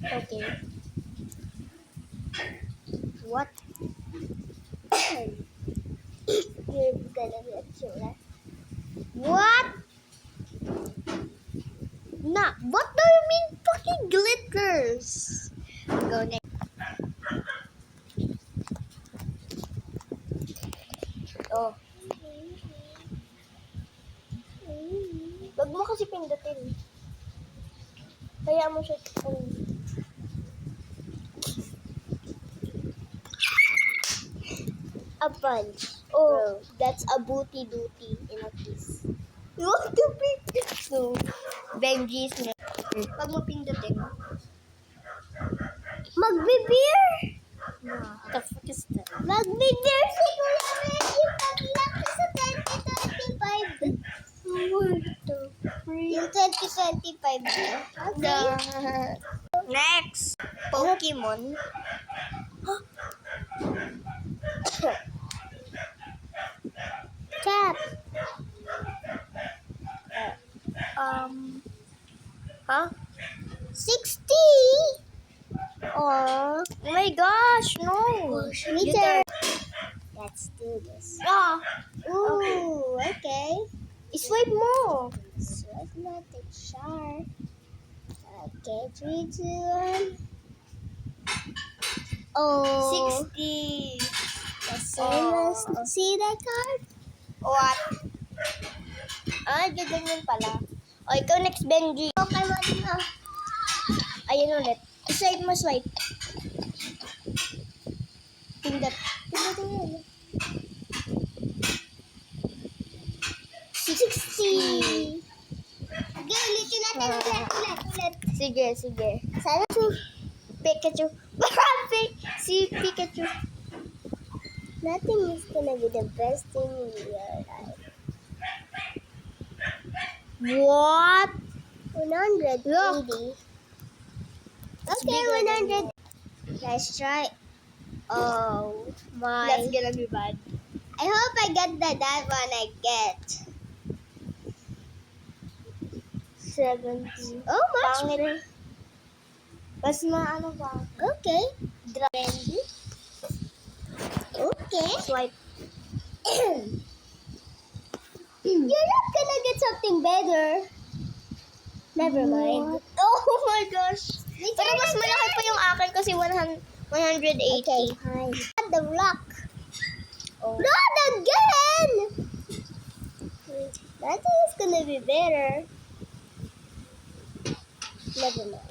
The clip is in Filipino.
Okay. What? You're gonna get chula. What? Nah, what do you mean fucking glitters? Go next. Oh. Wag mo kasi pindutin. Kaya mo siya a bunch. Oh, bro. That's a booty duty in a kiss. You want to pick? So, Benji's next. Pag mo pindutin. Magbe-beer? What the fuck is that? Magbe-beer si Kuya Benji paglaki sa 2025. What the freak? Yung 2025 Okay. Next. Pokemon. Cat. Huh? 60? Oh my gosh, no. Me too. Let's do this. Ooh, okay. Swipe mo. Swipe mo, take sharp. Okay, 3, 2, 1. Oh. 60. See that card? What? Ganyan pala. O, ikaw next, Benji. Okay, mo. Ayan ulit. Swipe mo, swipe. Pindot. Pindot. 60. Okay, ulitin natin. Ulit. Sige. Sana Pikachu. Si Pikachu. Nothing is gonna be the best thing in your life. What? 180. Okay, 100. Let's try. Oh my. That's gonna be bad. I hope I get that one I get. 70. Oh, much. Mas maano ba? Okay. Benji. Okay. Swipe. You're not gonna get something better. Never mind. Oh my gosh. Pero mas malaki pa yung akin kasi 180. Okay, fine. The rock. Oh. Not again! That is gonna be better. Never mind.